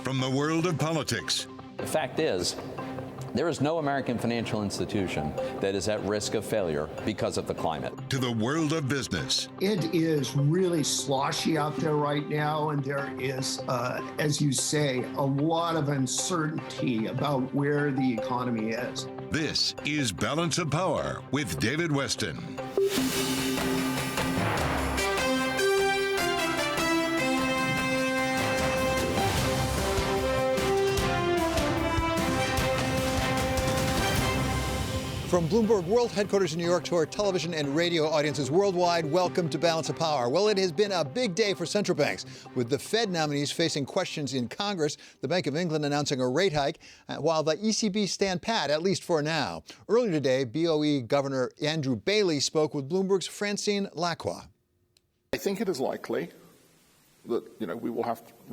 From the world of politics. The fact is, there is no American financial institution that is at risk of failure because of the climate. To the world of business. It is really sloshy out there right now, and there is, as you say, a lot of uncertainty about where the economy is. This is Balance of Power with David Weston. From Bloomberg World Headquarters in New York to our television and radio audiences worldwide, welcome to Balance of Power. Well, it has been a big day for central banks, with the Fed nominees facing questions in Congress, the Bank of England announcing a rate hike, while the ECB stand pat, at least for now. Earlier today, BOE Governor Andrew Bailey spoke with Bloomberg's Francine Lacqua. I think it is likely that, we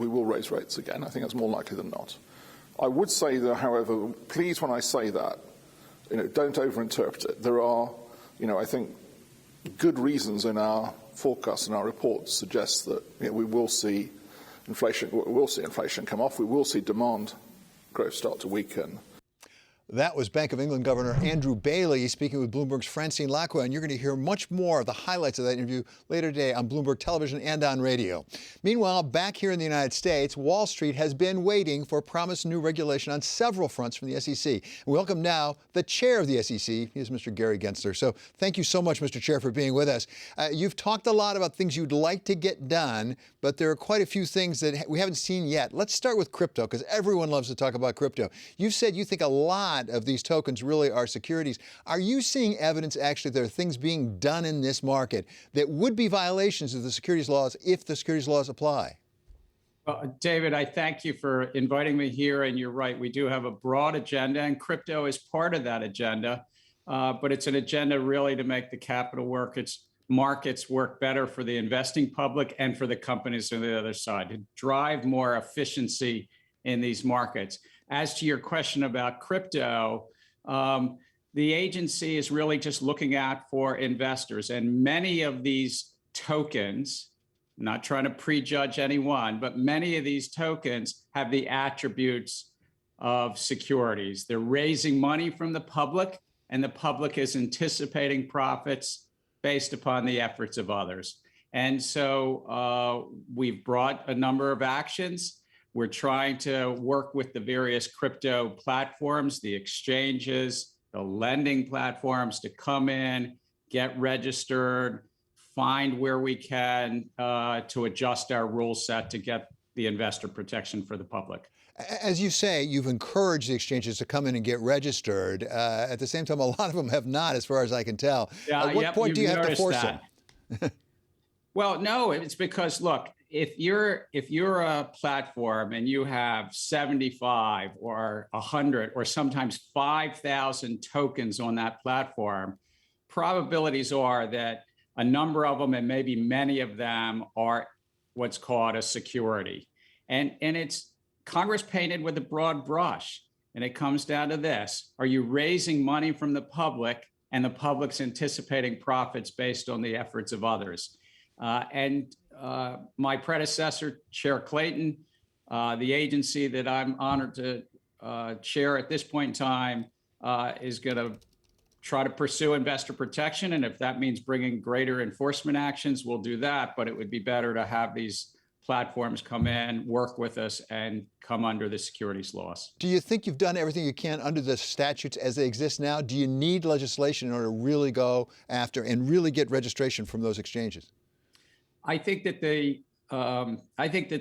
will raise rates again. I think that's more likely than not. I would say, though, however, please, when I say that, don't overinterpret it. There are, I think, good reasons in our forecasts and our reports suggest that we will see inflation. We will see inflation come off. We will see demand growth start to weaken. That was Bank of England Governor Andrew Bailey speaking with Bloomberg's Francine Lacqua, and you're going to hear much more of the highlights of that interview later today on Bloomberg Television and on radio. Meanwhile, back here in the United States, Wall Street has been waiting for promised new regulation on several fronts from the SEC. We welcome now the chair of the SEC. He is Mr. Gary Gensler. So thank you so much, Mr. Chair, for being with us. You've talked a lot about things you'd like to get done, but there are quite a few things that we haven't seen yet. Let's start with crypto, because everyone loves to talk about crypto. You've said you think a lot of these tokens really are securities. Are you seeing evidence actually there are things being done in this market that would be violations of the securities laws if the securities laws apply? Well, David, I thank you for inviting me here, and you're right. We do have a broad agenda, and crypto is part of that agenda, but it's an agenda really to make the capital markets work better for the investing public and for the companies on the other side, to drive more efficiency in these markets. As to your question about crypto, the agency is really just looking out for investors, and many of these tokens, I'm not trying to prejudge anyone, but many of these tokens have the attributes of securities. They're raising money from the public, and the public is anticipating profits based upon the efforts of others. And so we've brought a number of actions. We're trying to work with the various crypto platforms, the exchanges, the lending platforms to come in, get registered, find where we can to adjust our rule set to get the investor protection for the public. As you say, you've encouraged the exchanges to come in and get registered. At the same time, a lot of them have not, as far as I can tell. At what point do you have to force them? Well, no, it's because, look, if you're a platform and you have 75 or 100 or sometimes 5,000 tokens on that platform, probabilities are that a number of them, and maybe many of them, are what's called a security. And it's Congress painted with a broad brush. And it comes down to this: are you raising money from the public, and the public's anticipating profits based on the efforts of others? My predecessor, Chair Clayton, the agency that I'm honored to chair at this point in time, is going to try to pursue investor protection. And if that means bringing greater enforcement actions, we'll do that. But it would be better to have these platforms come in, work with us, and come under the securities laws. Do you think you've done everything you can under the statutes as they exist now? Do you need legislation in order to really go after and really get registration from those exchanges? I think that the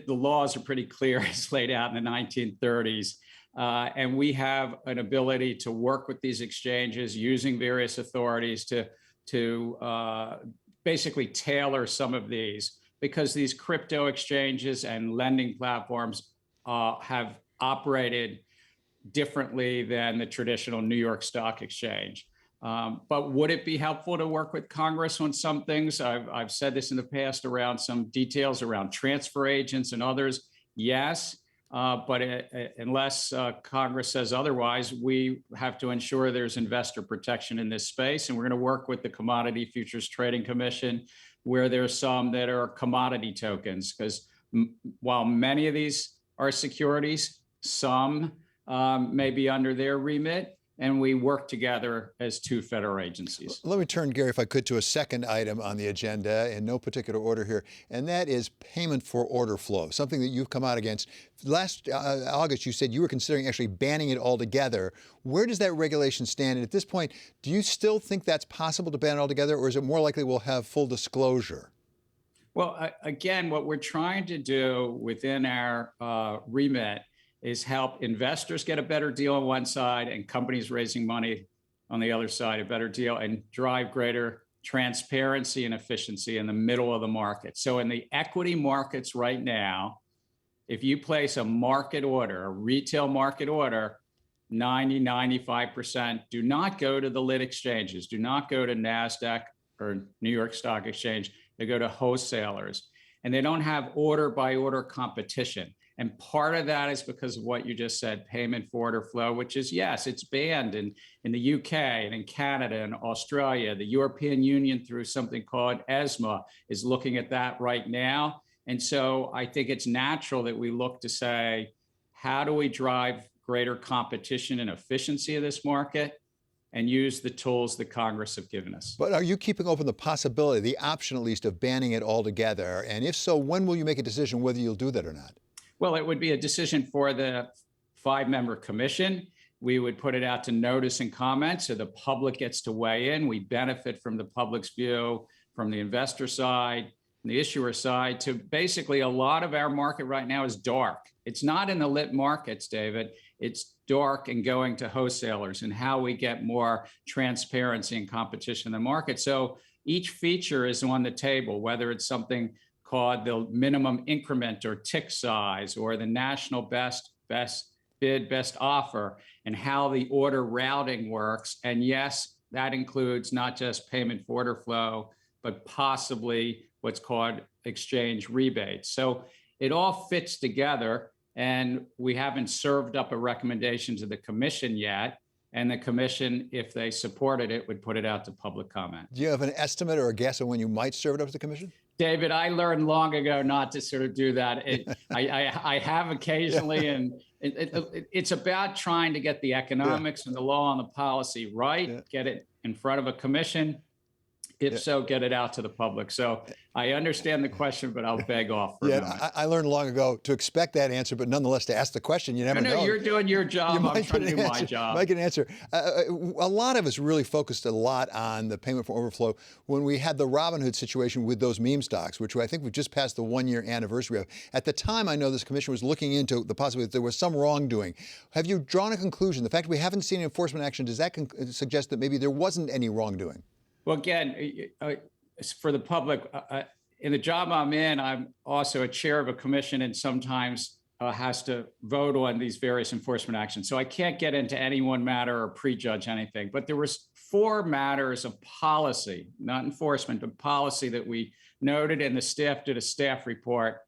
laws are pretty clear as laid out in the 1930s. And we have an ability to work with these exchanges using various authorities to basically tailor some of these, because these crypto exchanges and lending platforms have operated differently than the traditional New York Stock Exchange. But would it be helpful to work with Congress on some things? I've said this in the past around some details around transfer agents and others. Yes. But unless Congress says otherwise, we have to ensure there's investor protection in this space. And we're going to work with the Commodity Futures Trading Commission, where there's some that are commodity tokens, because while many of these our securities. Some may be under their remit, and we work together as two federal agencies. Let me turn, Gary, if I could, to a second item on the agenda in no particular order here, and that is payment for order flow, something that you've come out against. Last August, you said you were considering actually banning it altogether. Where does that regulation stand? And at this point, do you still think that's possible to ban it altogether, or is it more likely we'll have full disclosure? Well, again, what we're trying to do within our remit is help investors get a better deal on one side and companies raising money on the other side a better deal, and drive greater transparency and efficiency in the middle of the market. So in the equity markets right now, if you place a market order, a retail market order, 95% do not go to the lit exchanges, do not go to NASDAQ or New York Stock Exchange. They go to wholesalers, and they don't have order by order competition. And part of that is because of what you just said, payment for order flow, which is, yes, it's banned in the UK and in Canada and Australia. The European Union, through something called ESMA, is looking at that right now. And so I think it's natural that we look to say, how do we drive greater competition and efficiency of this market, and use the tools that Congress have given us. But are you keeping open the possibility, the option at least, of banning it altogether? And if so, when will you make a decision whether you'll do that or not? Well, it would be a decision for the 5-member commission. We would put it out to notice and comment so the public gets to weigh in. We benefit from the public's view, from the investor side, and the issuer side. To basically, a lot of our market right now is dark. It's not in the lit markets, David. It's dark and going to wholesalers, and how we get more transparency and competition in the market. So each feature is on the table, whether it's something called the minimum increment or tick size, or the national best bid, best offer, and how the order routing works. And yes, that includes not just payment for order flow, but possibly what's called exchange rebates. So it all fits together, and we haven't served up a recommendation to the commission yet. And the commission, if they supported it, would put it out to public comment. Do you have an estimate or a guess of when you might serve it up to the commission? David, I learned long ago not to sort of do that. I have occasionally, and it's about trying to get the economics and the law and the policy right, get it in front of a commission. If so, get it out to the public. So I understand the question, but I'll beg off for a moment. I learned long ago to expect that answer, but nonetheless to ask the question. You never know. No, you're doing your job. I'm trying to do my job. I can answer. A lot of us really focused a lot on the payment for overflow when we had the Robinhood situation with those meme stocks, which I think we've just passed the 1-year anniversary of. At the time, I know this commission was looking into the possibility that there was some wrongdoing. Have you drawn a conclusion? The fact we haven't seen enforcement action, does that suggest that maybe there wasn't any wrongdoing? Well, again, for the public, in the job I'm in, I'm also a chair of a commission, and sometimes has to vote on these various enforcement actions. So I can't get into any one matter or prejudge anything. But there was 4 matters of policy, not enforcement, but policy, that we noted, and the staff did a staff report.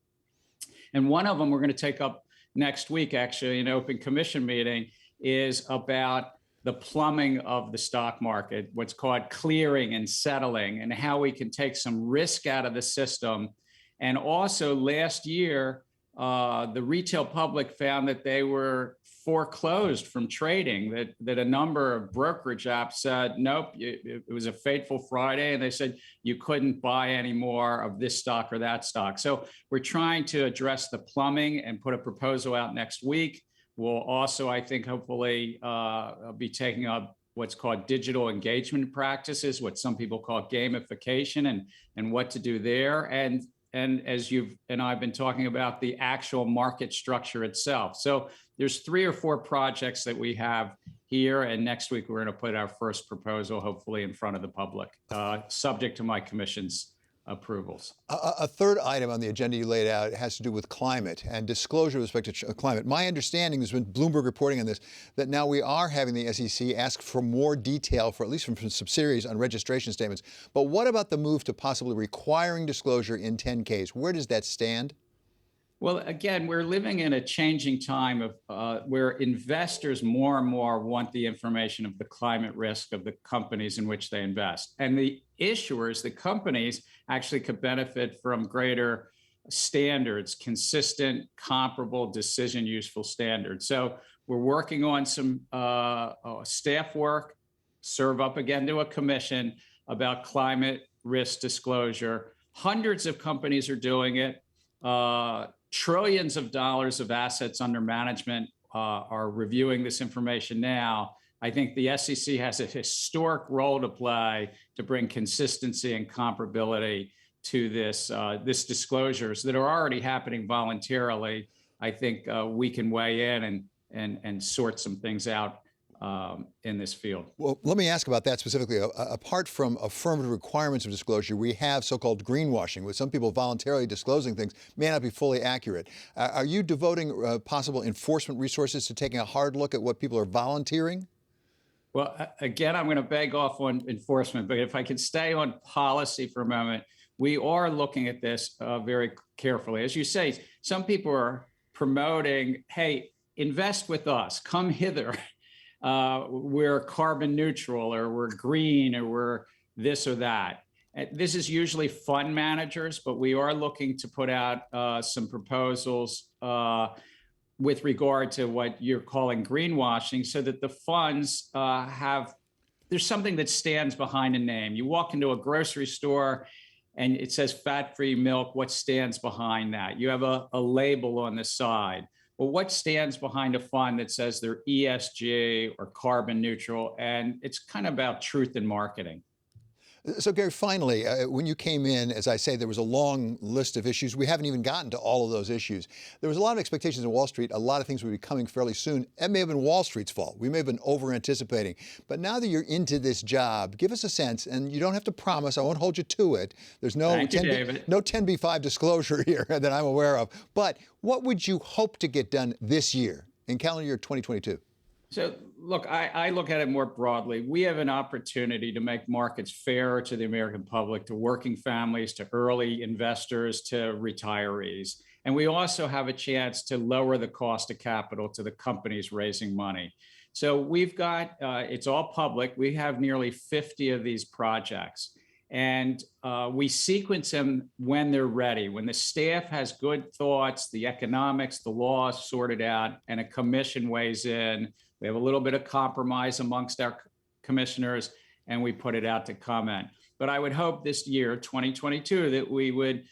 And one of them we're going to take up next week, actually, in an open commission meeting, is about the plumbing of the stock market, what's called clearing and settling, and how we can take some risk out of the system. And also last year, the retail public found that they were foreclosed from trading, that a number of brokerage apps said, nope, it was a fateful Friday, and they said you couldn't buy any more of this stock or that stock. So we're trying to address the plumbing and put a proposal out next week. We'll also, I think, hopefully be taking up what's called digital engagement practices, what some people call gamification, and what to do there. And as you've and I've been talking about, the actual market structure itself. So there's 3 or 4 projects that we have here, and next week we're going to put our first proposal, hopefully, in front of the public, subject to my commission's approvals. A third item on the agenda you laid out has to do with climate and disclosure with respect to climate. My understanding, there's been Bloomberg reporting on this, that now we are having the SEC ask for more detail, for at least from subsidiaries, on registration statements. But what about the move to possibly requiring disclosure in 10Ks? Where does that stand? Well, again, we're living in a changing time of where investors more and more want the information of the climate risk of the companies in which they invest. And the issuers, the companies, actually could benefit from greater standards, consistent, comparable, decision useful standards. So we're working on some staff work, serve up again to a commission about climate risk disclosure. Hundreds of companies are doing it. Trillions of dollars of assets under management are reviewing this information now. I think the SEC has a historic role to play to bring consistency and comparability to this disclosures that are already happening voluntarily. I think we can weigh in and sort some things out in this field. Well, let me ask about that specifically. Apart from affirmative requirements of disclosure, we have so-called greenwashing, with some people voluntarily disclosing things may not be fully accurate. Are you devoting possible enforcement resources to taking a hard look at what people are volunteering? Well, again, I'm going to beg off on enforcement, but if I could stay on policy for a moment, we are looking at this very carefully. As you say, some people are promoting, hey, invest with us, come hither. We're carbon neutral, or we're green, or we're this or that. This is usually fund managers, but we are looking to put out some proposals with regard to what you're calling greenwashing, so that the funds there's something that stands behind a name. You walk into a grocery store and it says fat-free milk. What stands behind that? You have a label on the side. Well, what stands behind a fund that says they're ESG or carbon neutral? And it's kind of about truth in marketing. So, Gary, finally, when you came in, as I say, there was a long list of issues. We haven't even gotten to all of those issues. There was a lot of expectations in Wall Street. A lot of things would be coming fairly soon. That may have been Wall Street's fault. We may have been over-anticipating. But now that you're into this job, give us a sense, and you don't have to promise. I won't hold you to it. There's no 10b-5 disclosure here that I'm aware of. But what would you hope to get done this year, in calendar year 2022? So, look, I look at it more broadly. We have an opportunity to make markets fairer to the American public, to working families, to early investors, to retirees. And we also have a chance to lower the cost of capital to the companies raising money. So we've got, it's all public. We have nearly 50 of these projects. And we sequence them when they're ready, when the staff has good thoughts, the economics, the law sorted out, and a commission weighs in. We have a little bit of compromise amongst our commissioners, and we put it out to comment. But I would hope this year, 2022, that we would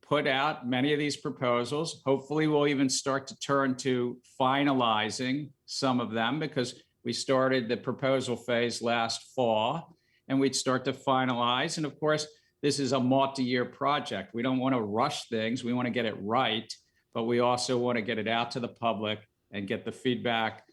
put out many of these proposals. Hopefully, we'll even start to turn to finalizing some of them, because we started the proposal phase last fall, and we'd start to finalize. And of course, this is a multi-year project. We don't want to rush things. We want to get it right, but we also want to get it out to the public and get the feedback.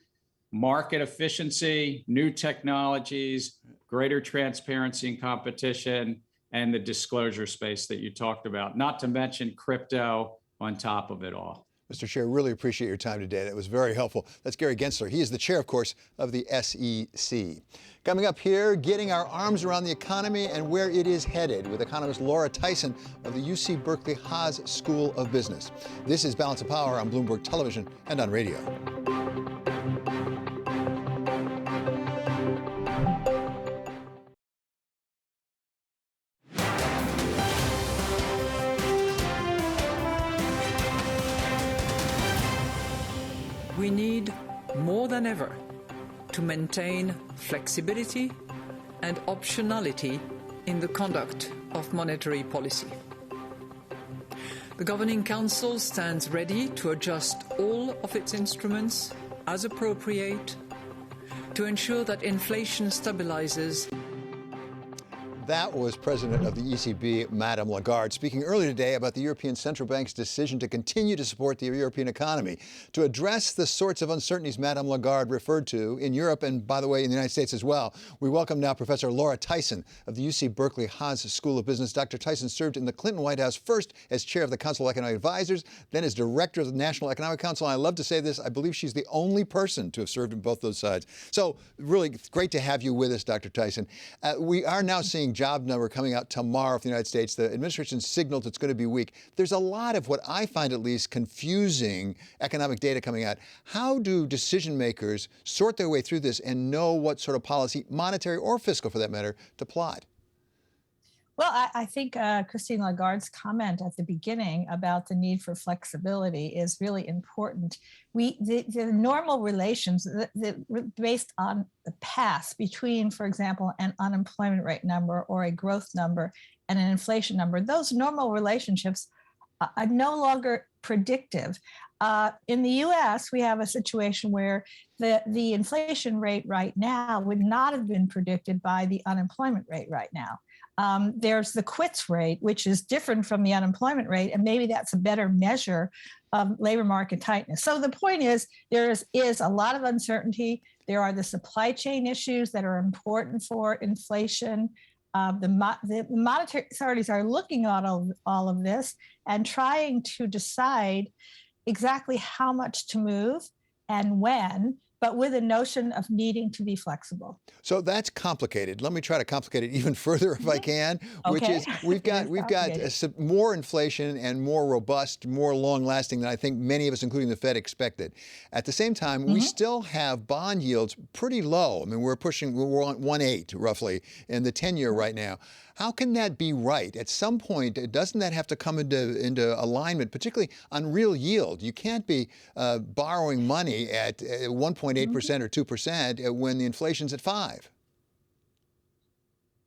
Market efficiency, new technologies, greater transparency and competition, and the disclosure space that you talked about, not to mention crypto on top of it all. Mr. Chair, really appreciate your time today. That was very helpful. That's Gary Gensler. He is the chair, of course, of the SEC. Coming up here, getting our arms around the economy and where it is headed, with economist Laura Tyson of the UC Berkeley Haas School of Business. This is Balance of Power on Bloomberg Television and on radio. We need, more than ever, to maintain flexibility and optionality in the conduct of monetary policy. The Governing Council stands ready to adjust all of its instruments as appropriate to ensure that inflation stabilizes. That was President of the ECB, Madame Lagarde, speaking earlier today about the European Central Bank's decision to continue to support the European economy. To address the sorts of uncertainties Madame Lagarde referred to in Europe and, by the way, in the United States as well, we welcome now Professor Laura Tyson of the UC Berkeley Haas School of Business. Dr. Tyson served in the Clinton White House, first as chair of the Council of Economic Advisors, then as director of the National Economic Council. And I love to say this, I believe she's the only person to have served in both those sides. So really great to have you with us, Dr. Tyson. We are now seeing job number coming out tomorrow for the United States. The administration signaled it's going to be weak. There's a lot of what I find at least confusing economic data coming out. How do decision makers sort their way through this and know what sort of policy, monetary or fiscal for that matter, to plot? Well, I think Christine Lagarde's comment at the beginning about the need for flexibility is really important. The normal relations based on the past between, for example, an unemployment rate number or a growth number and an inflation number, those normal relationships are no longer predictive. In the US, we have a situation where the inflation rate right now would not have been predicted by the unemployment rate right now. There's the quits rate, which is different from the unemployment rate, and maybe that's a better measure of labor market tightness. So the point is, there is a lot of uncertainty. There are the supply chain issues that are important for inflation. The monetary authorities are looking at all of this and trying to decide exactly how much to move and when, but with a notion of needing to be flexible. So that's complicated. Let me try to complicate it even further if I can, which is we've got more inflation and more robust, more long-lasting than I think many of us, including the Fed, expected. At the same time, we still have bond yields pretty low. I mean, we're on 1.8 roughly in the 10-year right now. How can that be right? At some point, doesn't that have to come into alignment, particularly on real yield? You can't be borrowing money at 1.8% or 2% when the inflation's at 5%.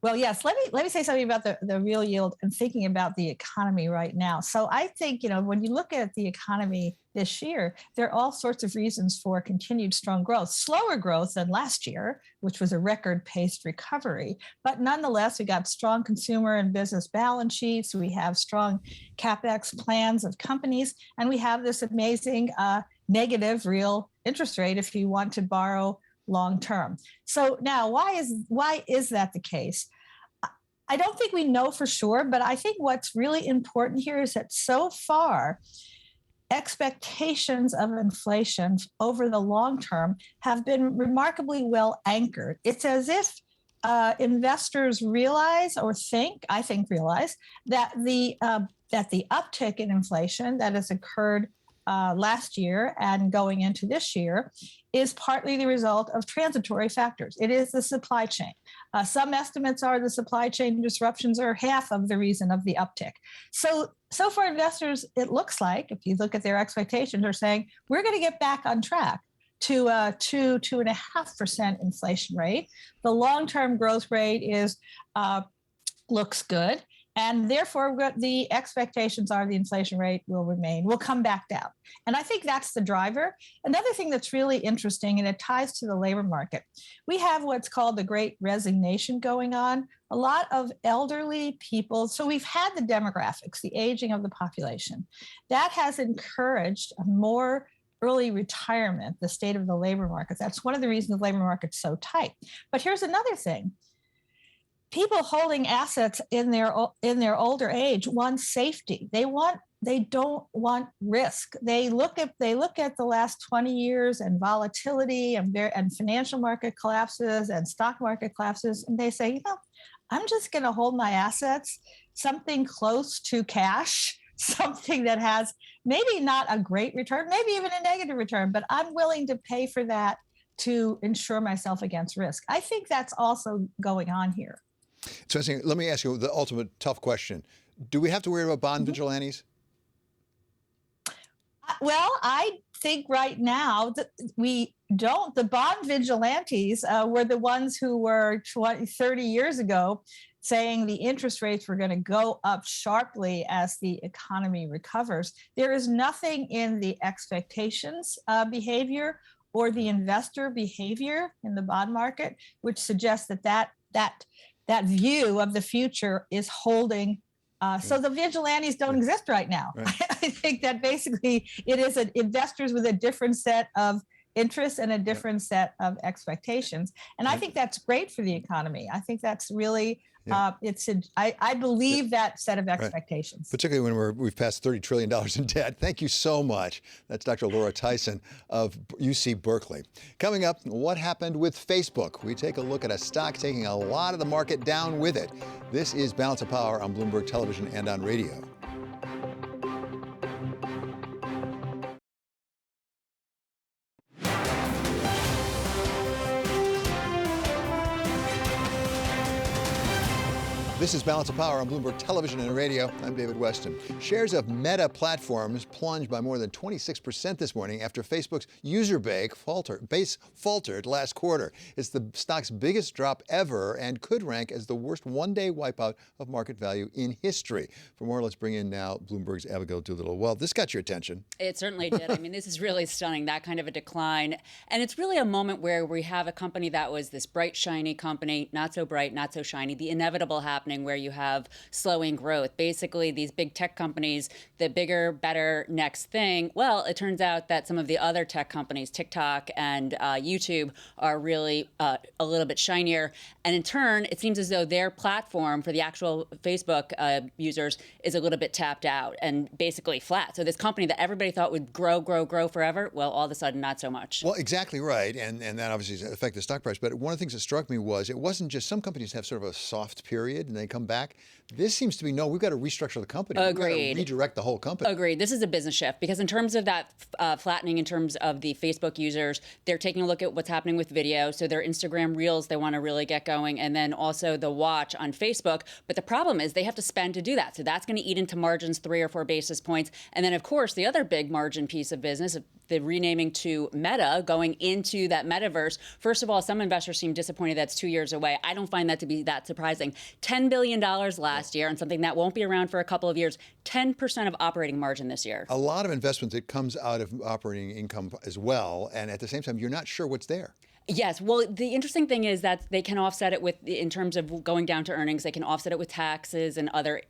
Well, yes. Let me say something about the real yield and thinking about the economy right now. So I think, when you look at the economy this year, there are all sorts of reasons for continued strong growth, slower growth than last year, which was a record-paced recovery. But nonetheless, we got strong consumer and business balance sheets. We have strong CapEx plans of companies, and we have this amazing negative real interest rate if you want to borrow long term. So now, why is that the case? I don't think we know for sure, but I think what's really important here is that so far, expectations of inflation over the long term have been remarkably well anchored. It's as if investors realize that the uptick in inflation that has occurred last year and going into this year is partly the result of transitory factors. It is the supply chain. Some estimates are the supply chain disruptions are half of the reason of the uptick. So for investors, it looks like, if you look at their expectations, they're saying, we're going to get back on track to a 2.5% inflation rate. The long-term growth rate looks good. And therefore, the expectations are the inflation rate will come back down. And I think that's the driver. Another thing that's really interesting, and it ties to the labor market, we have what's called the Great Resignation going on. A lot of elderly people, so we've had the demographics, the aging of the population. That has encouraged a more early retirement, the state of the labor market. That's one of the reasons the labor market's so tight. But here's another thing. People holding assets in their older age want safety. They don't want risk. They look at the last 20 years and volatility and financial market collapses and stock market collapses, and they say, I'm just going to hold my assets, something close to cash, something that has maybe not a great return, maybe even a negative return, but I'm willing to pay for that to insure myself against risk. I think that's also going on here. So let me ask you the ultimate tough question. Do we have to worry about bond vigilantes? Well, I think right now that we don't. The bond vigilantes were the ones who were 30 years ago saying the interest rates were going to go up sharply as the economy recovers. There is nothing in the expectations behavior or the investor behavior in the bond market which suggests that view of the future is holding. So the vigilantes don't exist right now. Right. I think that basically it is investors with a different set of interests and a different set of expectations. And I think that's great for the economy. I think that's really, I believe that set of expectations. Right. Particularly when we've passed $30 trillion in debt. Thank you so much. That's Dr. Laura Tyson of UC Berkeley. Coming up, what happened with Facebook? We take a look at a stock taking a lot of the market down with it. This is Balance of Power on Bloomberg Television and on radio. This is Balance of Power on Bloomberg Television and Radio. I'm David Weston. Shares of Meta platforms plunged by more than 26% this morning after Facebook's user base faltered last quarter. It's the stock's biggest drop ever and could rank as the worst one-day wipeout of market value in history. For more, let's bring in now Bloomberg's Abigail Doolittle. Well, this got your attention. It certainly did. I mean, this is really stunning, that kind of a decline. And it's really a moment where we have a company that was this bright, shiny company, not so bright, not so shiny, the inevitable happening where you have slowing growth. Basically, these big tech companies, the bigger, better next thing. Well, it turns out that some of the other tech companies, TikTok and YouTube, are really a little bit shinier. And in turn, it seems as though their platform for the actual Facebook users is a little bit tapped out and basically flat. So this company that everybody thought would grow forever, well, all of a sudden, not so much. Well, exactly right. And that obviously affects the stock price. But one of the things that struck me was it wasn't just some companies have sort of a soft period and they come back. This seems to be, no, we've got to restructure the company. Agreed. We've got to redirect the whole company. Agreed. This is a business shift because in terms of that flattening in terms of the Facebook users, they're taking a look at what's happening with video. So their Instagram Reels, they want to really get going. And then also the watch on Facebook. But the problem is they have to spend to do that. So that's going to eat into margins 3 or 4 basis points. And then, of course, the other big margin piece of business, the renaming to Meta, going into that metaverse. First of all, some investors seem disappointed that's 2 years away. I don't find that to be that surprising. $10 billion last year on something that won't be around for a couple of years. 10% of operating margin this year. A lot of investment that comes out of operating income as well. And at the same time, you're not sure what's there. Yes. Well, the interesting thing is that they can offset it with, in terms of going down to earnings, they can offset it with taxes and other,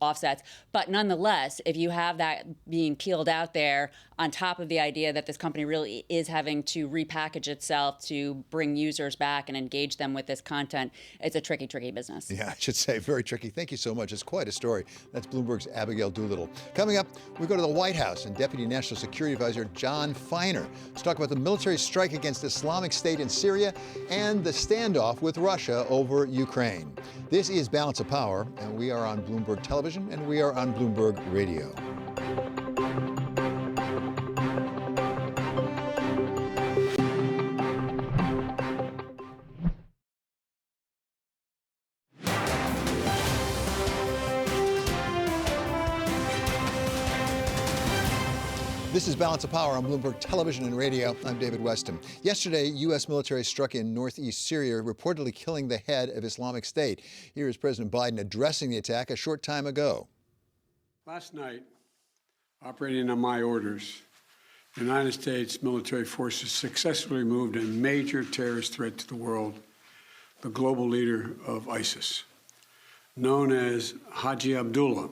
offsets. But nonetheless, if you have that being peeled out there on top of the idea that this company really is having to repackage itself to bring users back and engage them with this content, it's a tricky, tricky business. Yeah, I should say very tricky. Thank you so much. It's quite a story. That's Bloomberg's Abigail Doolittle. Coming up, we go to the White House and Deputy National Security Advisor Jon Finer. Let's talk about the military strike against Islamic State in Syria and the standoff with Russia over Ukraine. This is Balance of Power, and we are on Bloomberg Television and we are on Bloomberg Radio. This is Balance of Power on Bloomberg Television and Radio. I'm David Weston. Yesterday, U.S. military struck in northeast Syria, reportedly killing the head of Islamic State. Here is President Biden addressing the attack a short time ago. Last night, operating on my orders, the United States military forces successfully removed a major terrorist threat to the world, the global leader of ISIS, known as Haji Abdullah.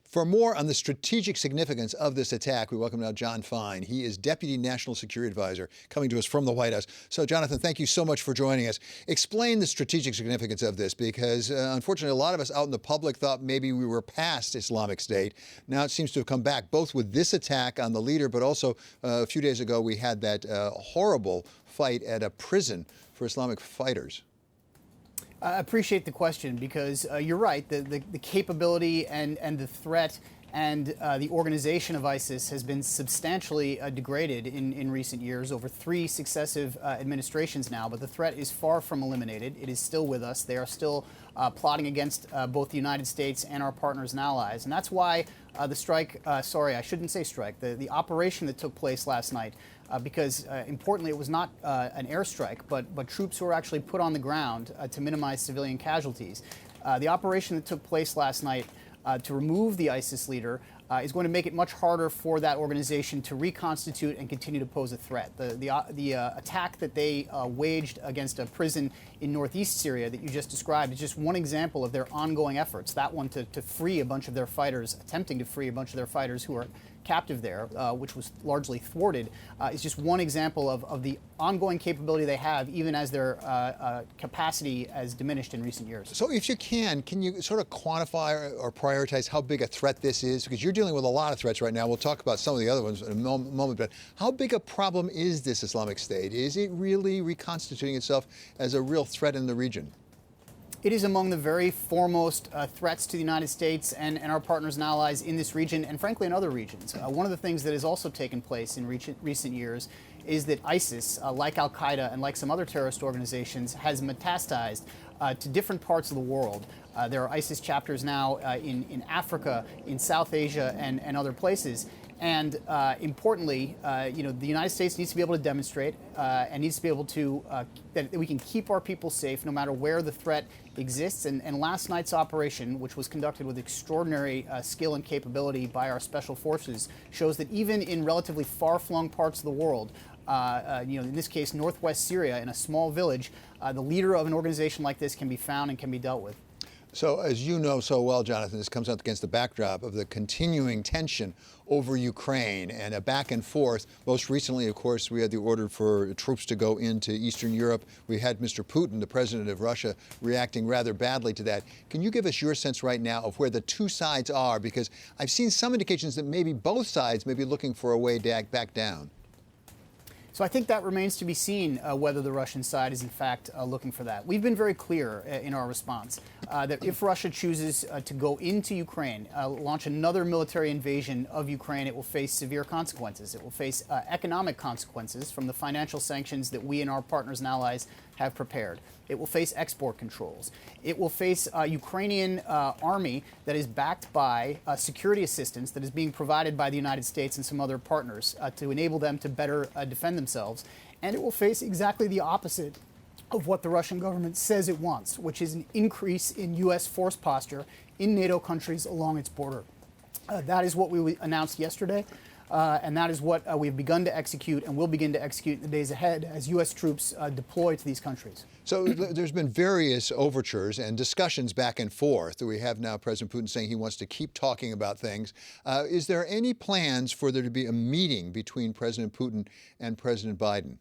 For more on the strategic significance of this attack, we welcome now Jon Finer. He is Deputy National Security Advisor, coming to us from the White House. So, Jonathan, thank you so much for joining us. Explain the strategic significance of this, because unfortunately, a lot of us out in the public thought maybe we were past Islamic State. Now it seems to have come back, both with this attack on the leader, but also a few days ago we had that horrible fight at a prison for Islamic fighters. I appreciate the question because you're right. The capability and the threat and the organization of ISIS has been substantially degraded in recent years, over 3 successive administrations now. But the threat is far from eliminated. It is still with us. They are still plotting against both the United States and our partners and allies. And that's why the strike, sorry, I shouldn't say strike, the operation that took place last night, because importantly, it was not an airstrike, but troops who were actually put on the ground to minimize civilian casualties. The operation that took place last night to remove the ISIS leader is going to make it much harder for that organization to reconstitute and continue to pose a threat. The attack that they waged against a prison in northeast Syria that you just described is just one example of their ongoing efforts. That one to free a bunch of their fighters, attempting to free a bunch of their fighters who are captive there, which was largely thwarted, is just one example of the ongoing capability they have, even as their capacity has diminished in recent years. So if you can you sort of quantify or prioritize how big a threat this is? Because you're dealing with a lot of threats right now. We'll talk about some of the other ones in a moment, but how big a problem is this Islamic State? Is it really reconstituting itself as a real threat in the region? It is among the very foremost threats to the United States and our partners and allies in this region, and frankly in other regions. One of the things that has also taken place in recent years is that ISIS, like Al-Qaeda and like some other terrorist organizations, has metastasized to different parts of the world. There are ISIS chapters now in Africa, in South Asia, and other places. And importantly, the United States needs to be able to demonstrate and needs to be able to that we can keep our people safe no matter where the threat exists. And last night's operation, which was conducted with extraordinary skill and capability by our special forces, shows that even in relatively far-flung parts of the world, in this case, northwest Syria, in a small village, the leader of an organization like this can be found and can be dealt with. So, as you know so well, Jonathan, this comes out against the backdrop of the continuing tension over Ukraine and a back and forth. Most recently, of course, we had the order for troops to go into Eastern Europe. We had Mr. Putin, the president of Russia, reacting rather badly to that. Can you give us your sense right now of where the two sides are? Because I've seen some indications that maybe both sides may be looking for a way back down. So I think that remains to be seen whether the Russian side is in fact looking for that. We've been very clear in our response that if Russia chooses to go into Ukraine, launch another military invasion of Ukraine, it will face severe consequences. It will face economic consequences from the financial sanctions that we and our partners and allies have prepared. It will face export controls. It will face a Ukrainian army that is backed by security assistance that is being provided by the United States and some other partners to enable them to better defend themselves. And it will face exactly the opposite of what the Russian government says it wants, which is an increase in U.S. force posture in NATO countries along its border. That is what we announced yesterday. And that is what we've begun to execute and will begin to execute in the days ahead as U.S. troops deploy to these countries. So there's been various overtures and discussions back and forth. We have now President Putin saying he wants to keep talking about things. Is there any plans for there to be a meeting between President Putin and President Biden?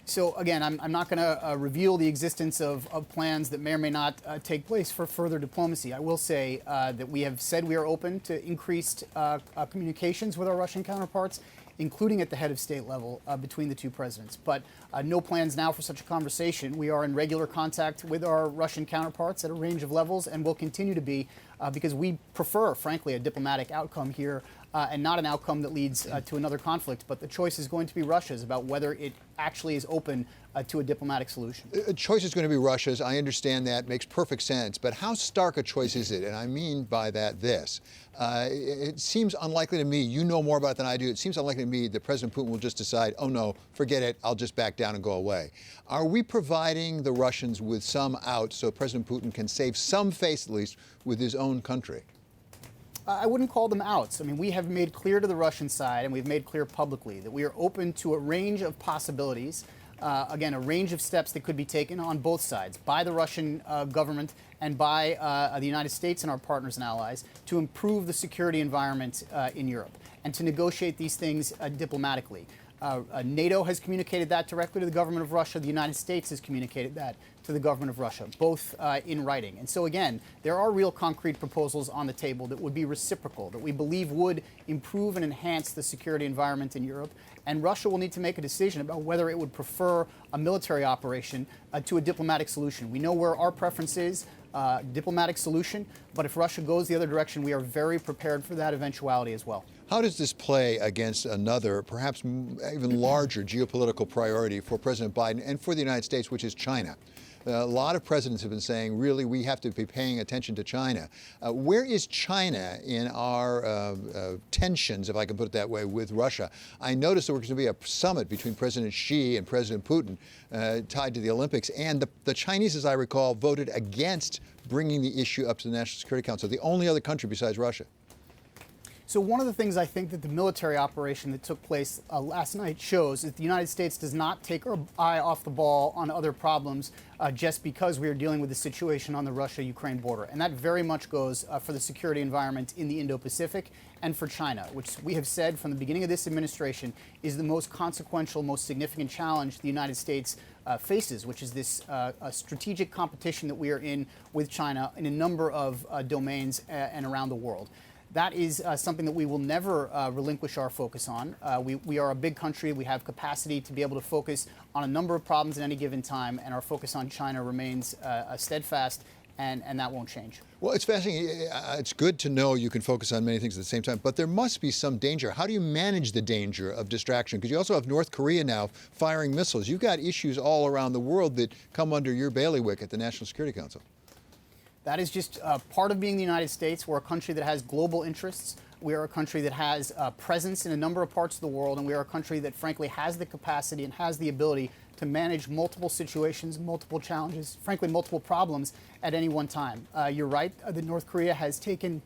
So again, I'm not going to reveal the existence of plans that may or may not take place for further diplomacy. I will say that we have said we are open to increased communications with our Russian counterparts, including at the head of state level between the two presidents. But no plans now for such a conversation. We are in regular contact with our Russian counterparts at a range of levels and will continue to be because we prefer, frankly, a diplomatic outcome here and not an outcome that leads to another conflict. But the choice is going to be Russia's about whether it actually is open to a diplomatic solution. A choice is going to be Russia's. I understand that. Makes perfect sense. But how stark a choice is it? And I mean by that this. It seems unlikely to me, you know more about it than I do, it seems unlikely to me that President Putin will just decide, oh no, forget it, I'll just back down and go away. Are we providing the Russians with some out so President Putin can save some face, at least, with his own country? I wouldn't call them outs. I mean, we have made clear to the Russian side, and we've made clear publicly, that we are open to a range of possibilities, again, a range of steps that could be taken on both sides, by the Russian government and by the United States and our partners and allies, to improve the security environment in Europe and to negotiate these things diplomatically. NATO has communicated that directly to the government of Russia. The United States has communicated that to the government of Russia, both in writing. And so, again, there are real concrete proposals on the table that would be reciprocal, that we believe would improve and enhance the security environment in Europe. And Russia will need to make a decision about whether it would prefer a military operation to a diplomatic solution. We know where our preference is, diplomatic solution. But if Russia goes the other direction, we are very prepared for that eventuality as well. How does this play against another, perhaps even larger geopolitical priority for President Biden and for the United States, which is China? A lot of presidents have been saying, really, we have to be paying attention to China. Where is China in our tensions, if I can put it that way, with Russia? I noticed there was going to be a summit between President Xi and President Putin tied to the Olympics, and the Chinese, as I recall, voted against bringing the issue up to the National Security Council, the only other country besides Russia. So one of the things I think that the military operation that took place last night shows is the United States does not take our eye off the ball on other problems just because we are dealing with the situation on the Russia-Ukraine border. And that very much goes for the security environment in the Indo-Pacific and for China, which we have said from the beginning of this administration is the most consequential, most significant challenge the United States faces, which is this strategic competition that we are in with China in a number of domains and around the world. that is something that we will never relinquish our focus on. We are a big country. We have capacity to be able to focus on a number of problems at any given time, and our focus on China remains steadfast, and that won't change. Well, it's fascinating. It's good to know you can focus on many things at the same time, but there must be some danger. How do you manage the danger of distraction? Because you also have North Korea now firing missiles. You've got issues all around the world that come under your bailiwick at the National Security Council. That is just part of being the United States. We're a country that has global interests. We are a country that has presence in a number of parts of the world, and we are a country that, frankly, has the capacity and has the ability to manage multiple situations, multiple challenges, frankly, multiple problems at any one time. You're right, that North Korea has taken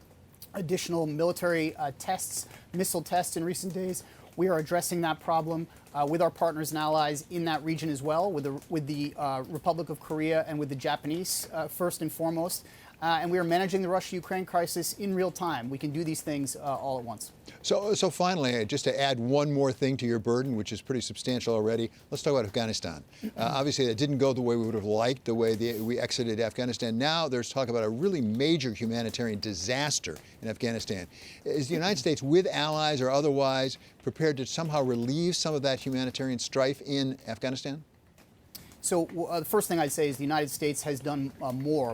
additional military tests, missile tests in recent days. We are addressing that problem with our partners and allies in that region as well, with the Republic of Korea and with the Japanese first and foremost. And we are managing the Russia-Ukraine crisis in real time. We can do these things all at once. So finally, just to add one more thing to your burden, which is pretty substantial already, let's talk about Afghanistan. Obviously, that didn't go the way we would have liked, the way we exited Afghanistan. Now there's talk about a really major humanitarian disaster in Afghanistan. Is the United States, with allies or otherwise, prepared to somehow relieve some of that humanitarian strife in Afghanistan? So the first thing I'd say is the United States has done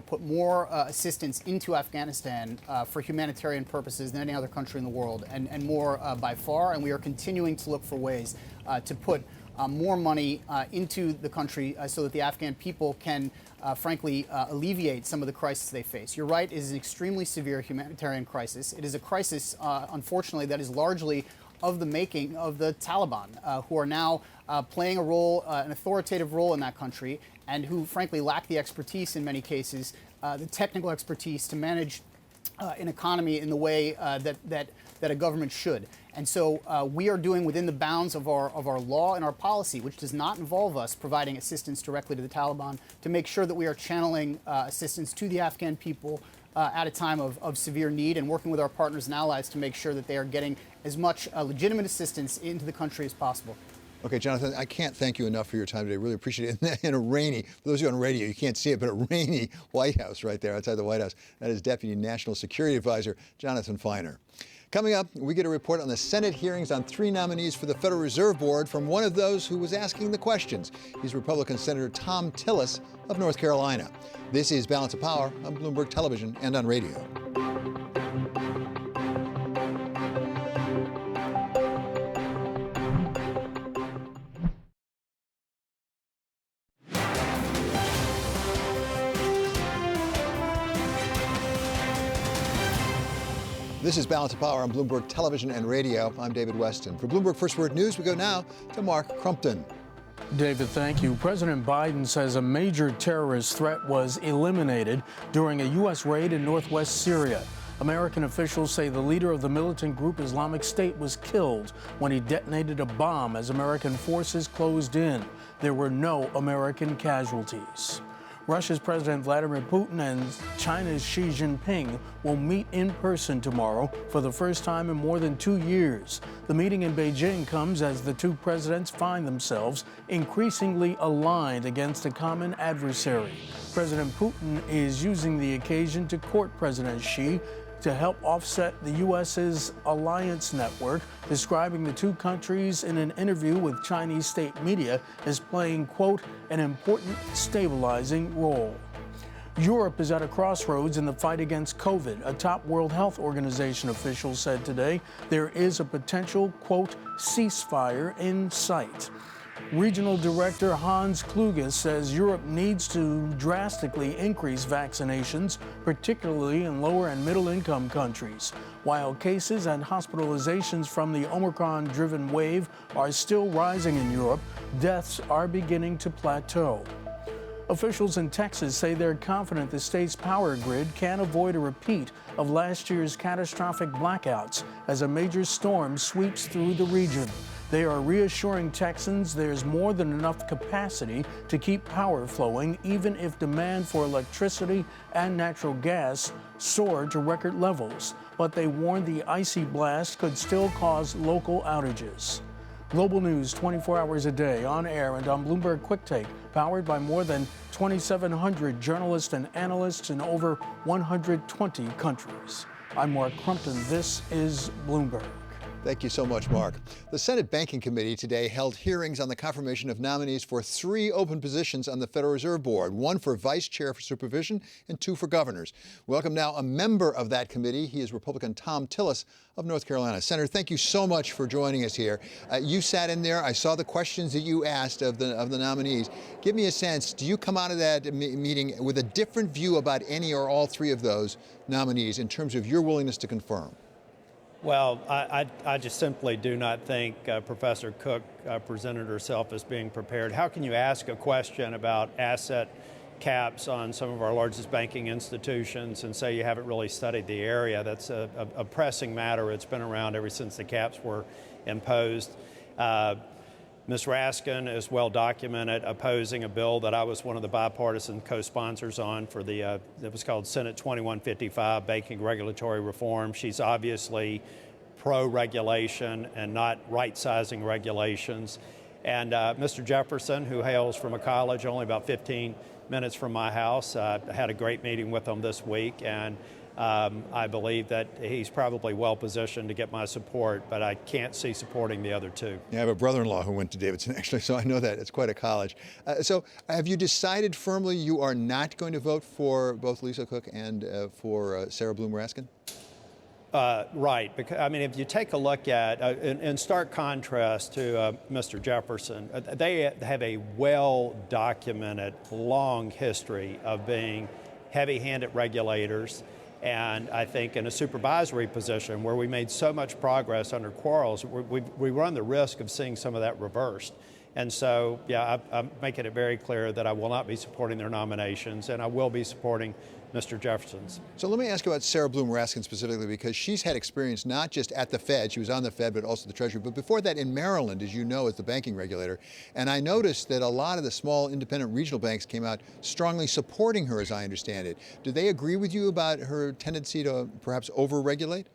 put more assistance into Afghanistan for humanitarian purposes than any other country in the world, and more by far. And we are continuing to look for ways to put more money into the country so that the Afghan people can, frankly, alleviate some of the crises they face. You're right, it is an extremely severe humanitarian crisis. It is a crisis, unfortunately, that is largely of the making of the Taliban, who are now playing a role, an authoritative role in that country, and who frankly lack the expertise in many cases, the technical expertise to manage an economy in the way that a government should. And so we are doing within the bounds of our law and our policy, which does not involve us providing assistance directly to the Taliban, to make sure that we are channeling assistance to the Afghan people at a time of severe need, and working with our partners and allies to make sure that they are getting as much legitimate assistance into the country as possible. Okay, Jonathan, I can't thank you enough for your time today. Really appreciate it. In a rainy, for those of you on radio, you can't see it, but a rainy White House right there outside the White House. That is Deputy National Security Advisor Jon Finer. Coming up, we get a report on the Senate hearings on 3 nominees for the Federal Reserve Board from one of those who was asking the questions. He's Republican Senator Thom Tillis of North Carolina. This is Balance of Power on Bloomberg Television and on radio. This is Balance of Power on Bloomberg Television and Radio. I'm David Weston. For Bloomberg First Word News, we go now to Mark Crumpton. David, thank you. President Biden says a major terrorist threat was eliminated during a U.S. raid in northwest Syria. American officials say the leader of the militant group Islamic State was killed when he detonated a bomb as American forces closed in. There were no American casualties. Russia's President Vladimir Putin and China's Xi Jinping will meet in person tomorrow for the first time in more than 2 years. The meeting in Beijing comes as the two presidents find themselves increasingly aligned against a common adversary. President Putin is using the occasion to court President Xi to help offset the U.S.'s alliance network, describing the two countries in an interview with Chinese state media as playing, quote, an important stabilizing role. Europe is at a crossroads in the fight against COVID. A top World Health Organization official said today there is a potential, quote, ceasefire in sight. Regional Director Hans Kluge says Europe needs to drastically increase vaccinations, particularly in lower and middle-income countries. While cases and hospitalizations from the Omicron-driven wave are still rising in Europe, deaths are beginning to plateau. Officials in Texas say they're confident the state's power grid can avoid a repeat of last year's catastrophic blackouts as a major storm sweeps through the region. They are reassuring Texans there's more than enough capacity to keep power flowing, even if demand for electricity and natural gas soar to record levels. But they warn the icy blast could still cause local outages. Global news 24 hours a day, on air and on Bloomberg Quick Take, powered by more than 2,700 journalists and analysts in over 120 countries. I'm Mark Crumpton. This is Bloomberg. Thank you so much, Mark. The Senate Banking Committee today held hearings on the confirmation of nominees for 3 open positions on the Federal Reserve Board, 1 for Vice Chair for Supervision and 2 for governors. Welcome now a member of that committee. He is Republican Thom Tillis of North Carolina. Senator, thank you so much for joining us here. You sat in there. I saw the questions that you asked of the nominees. Give me a sense, do you come out of that meeting with a different view about any or all 3 of those nominees in terms of your willingness to confirm? Well, I just simply do not think Professor Cook presented herself as being prepared. How can you ask a question about asset caps on some of our largest banking institutions and say you haven't really studied the area? That's a pressing matter. It's been around ever since the caps were imposed. Ms. Raskin is well documented opposing a bill that I was one of the bipartisan co-sponsors on for that was called Senate 2155, Banking Regulatory Reform. She's obviously pro-regulation and not right-sizing regulations. And Mr. Jefferson, who hails from a college only about 15 minutes from my house, I had a great meeting with him this week, and I believe that he's probably well positioned to get my support, but I can't see supporting the other 2. Yeah, I have a brother-in-law who went to Davidson, actually, so I know that. It's quite a college. So have you decided firmly you are not going to vote for both Lisa Cook and for Sarah Bloom Raskin? Right. Because, I mean, if you take a look at, in stark contrast to Mr. Jefferson, they have a well-documented, long history of being heavy-handed regulators. And I think in a supervisory position where we made so much progress under Quarles, we run the risk of seeing some of that reversed. And so, yeah, I'm making it very clear that I will not be supporting their nominations, and I will be supporting Mr. Jefferson's. So let me ask you about Sarah Bloom Raskin specifically, because she's had experience not just at the Fed, she was on the Fed, but also the Treasury, but before that in Maryland, as you know, as the banking regulator. And I noticed that a lot of the small independent regional banks came out strongly supporting her, as I understand it. Do they agree with you about her tendency to perhaps over-regulate?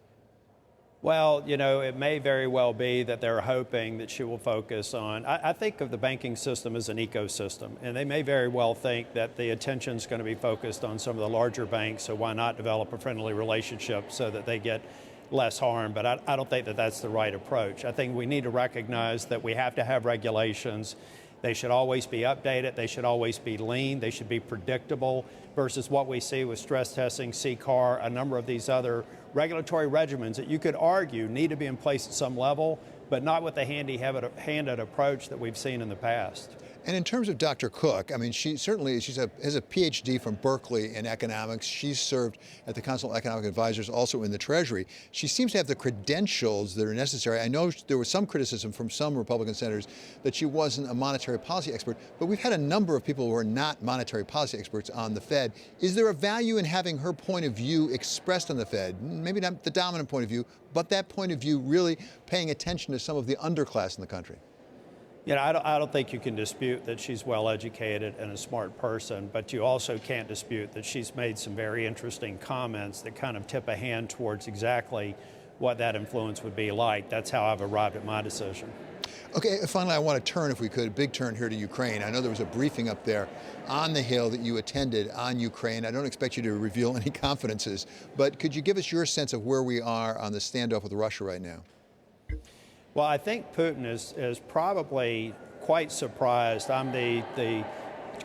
Well, you know, it may very well be that they're hoping that she will focus on, I think of the banking system as an ecosystem, and they may very well think that the attention is going to be focused on some of the larger banks, so why not develop a friendly relationship so that they get less harm? But I don't think that that's the right approach. I think we need to recognize that we have to have regulations. They should always be updated. They should always be lean. They should be predictable versus what we see with stress testing, CCAR, a number of these other regulatory regimens that you could argue need to be in place at some level, but not with the handed approach that we've seen in the past. And in terms of Dr. Cook, I mean, she has a PhD from Berkeley in economics. She's served at the Council of Economic Advisors, also in the Treasury. She seems to have the credentials that are necessary. I know there was some criticism from some Republican senators that she wasn't a monetary policy expert, but we've had a number of people who are not monetary policy experts on the Fed. Is there a value in having her point of view expressed on the Fed? Maybe not the dominant point of view, but that point of view really paying attention to some of the underclass in the country? You know, I don't think you can dispute that she's well educated and a smart person, but you also can't dispute that she's made some very interesting comments that kind of tip a hand towards exactly what that influence would be like. That's how I've arrived at my decision. Okay, finally, I want to turn, if we could, a big turn here to Ukraine. I know there was a briefing up there on the Hill that you attended on Ukraine. I don't expect you to reveal any confidences, but could you give us your sense of where we are on the standoff with Russia right now? Well, I think Putin is probably quite surprised. I'm the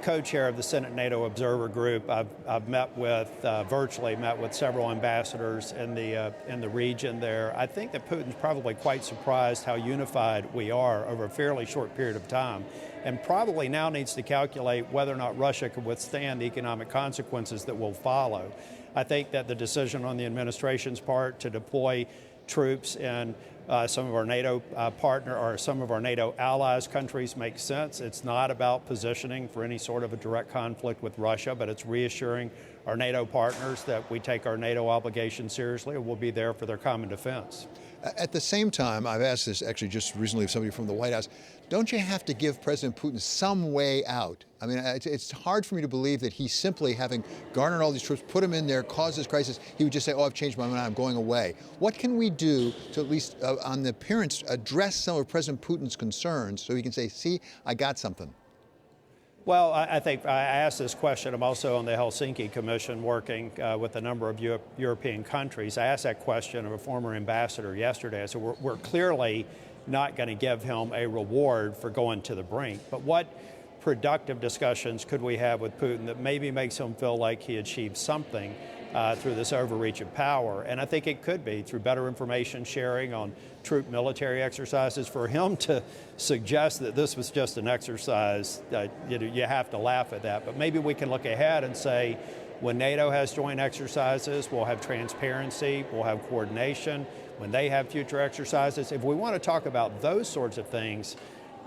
co-chair of the Senate NATO Observer Group. I've met with, virtually met with several ambassadors in the region there. I think that Putin's probably quite surprised how unified we are over a fairly short period of time, and probably now needs to calculate whether or not Russia can withstand the economic consequences that will follow. I think that the decision on the administration's part to deploy troops in some of our NATO partner or some of our NATO allies countries makes sense. It's not about positioning for any sort of a direct conflict with Russia, but it's reassuring our NATO partners that we take our NATO obligations seriously and we'll be there for their common defense. At the same time, I've asked this actually just recently of somebody from the White House, don't you have to give President Putin some way out? I mean, it's hard for me to believe that he simply, having garnered all these troops, put them in there, caused this crisis, he would just say, oh, I've changed my mind, I'm going away. What can we do to at least, on the appearance, address some of President Putin's concerns so he can say, see, I got something? Well, I think I asked this question. I'm also on the Helsinki Commission working with a number of European countries. I asked that question of a former ambassador yesterday. I said, we're clearly not going to give him a reward for going to the brink, but what productive discussions could we have with Putin that maybe makes him feel like he achieved something through this overreach of power? And I think it could be through better information sharing on troop military exercises. For him to suggest that this was just an exercise, you have to laugh at that. But maybe we can look ahead and say, when NATO has joint exercises, we'll have transparency, we'll have coordination. When they have future exercises, if we want to talk about those sorts of things,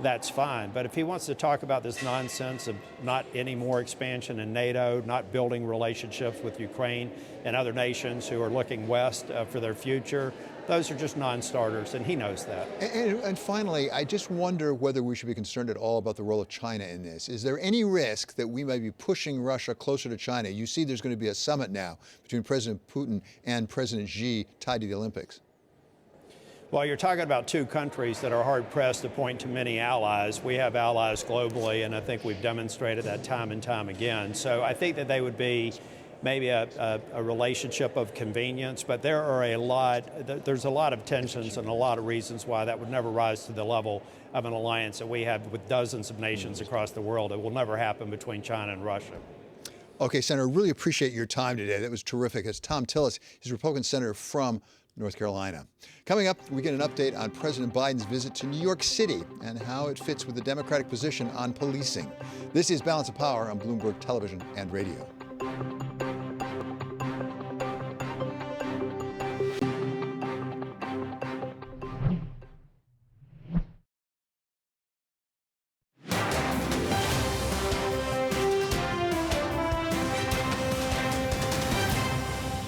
that's fine. But if he wants to talk about this nonsense of not any more expansion in NATO, not building relationships with Ukraine and other nations who are looking west for their future, those are just non-starters, and he knows that. And finally, I just wonder whether we should be concerned at all about the role of China in this. Is there any risk that we might be pushing Russia closer to China? You see there's going to be a summit now between President Putin and President Xi tied to the Olympics. Well, you're talking about two countries that are hard-pressed to point to many allies. We have allies globally, and I think we've demonstrated that time and time again. So I think that they would be maybe a relationship of convenience, but there's a lot of tensions and a lot of reasons why that would never rise to the level of an alliance that we have with dozens of nations across the world. It will never happen between China and Russia. Okay, Senator, really appreciate your time today. That was terrific. It's Thom Tillis. He's a Republican senator from North Carolina. Coming up, we get an update on President Biden's visit to New York City and how it fits with the Democratic position on policing. This is Balance of Power on Bloomberg Television and Radio.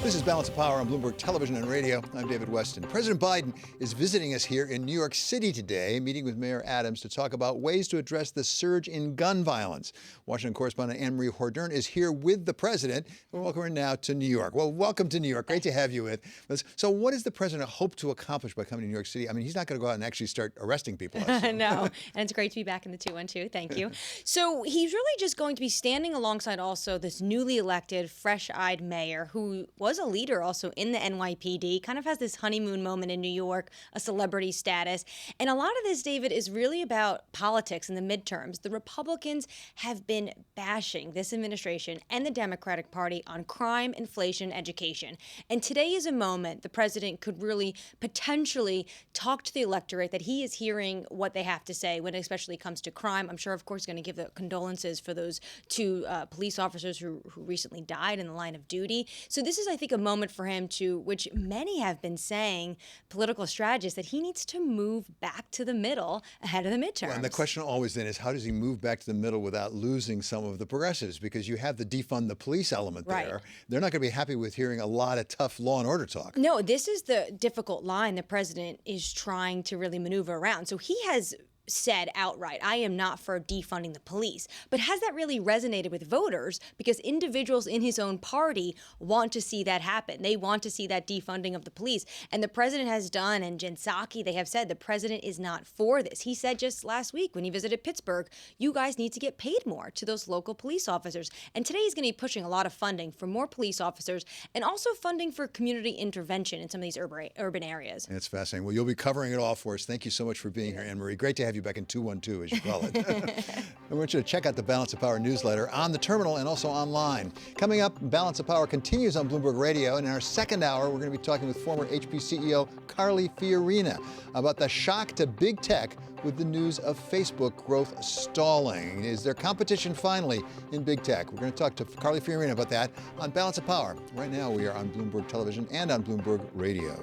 This is Balance of Power on Bloomberg Television and Radio. I'm David Weston. President Biden is visiting us here in New York City today, meeting with Mayor Adams to talk about ways to address the surge in gun violence. Washington correspondent Anne-Marie Hordern is here with the president. We're welcoming her now to New York. Well, welcome to New York. Great to have you with us. So what does the president hope to accomplish by coming to New York City? I mean, he's not going to go out and actually start arresting people. No, and it's great to be back in the 212. Thank you. So he's really just going to be standing alongside also this newly elected, fresh-eyed mayor who was a leader also in the NYPD, kind of has this honeymoon moment in New York, a celebrity status. And a lot of this, David, is really about politics and the midterms. The Republicans have been bashing this administration and the Democratic Party on crime, inflation, education. And today is a moment the president could really potentially talk to the electorate that he is hearing what they have to say when it especially comes to crime. I'm sure, of course, going to give the condolences for those two police officers who recently died in the line of duty. So this is, I think, a moment for him to, which many have been saying, political strategists, that he needs to move back to the middle ahead of the midterms. Well, and the question always then is, how does he move back to the middle without losing some of the progressives? Because you have the defund the police element there. Right. They're not going to be happy with hearing a lot of tough law and order talk. No, this is the difficult line the president is trying to really maneuver around. So he has said outright, I am not for defunding the police. But has that really resonated with voters? Because individuals in his own party want to see that happen. They want to see that defunding of the police. And the president has done, and Jen Psaki, they have said the president is not for this. He said just last week when he visited Pittsburgh, you guys need to get paid more to those local police officers. And today he's going to be pushing a lot of funding for more police officers and also funding for community intervention in some of these urban areas. It's fascinating. Well, you'll be covering it all for us. Thank you so much for being here, Anne-Marie. Great to have you back in 212, as you call it. I want you to check out the Balance of Power newsletter on the terminal and also online. Coming up, Balance of Power continues on Bloomberg Radio. And in our second hour, we're going to be talking with former HP CEO Carly Fiorina about the shock to big tech with the news of Facebook growth stalling. Is there competition finally in big tech? We're going to talk to Carly Fiorina about that on Balance of Power. Right now, we are on Bloomberg Television and on Bloomberg Radio.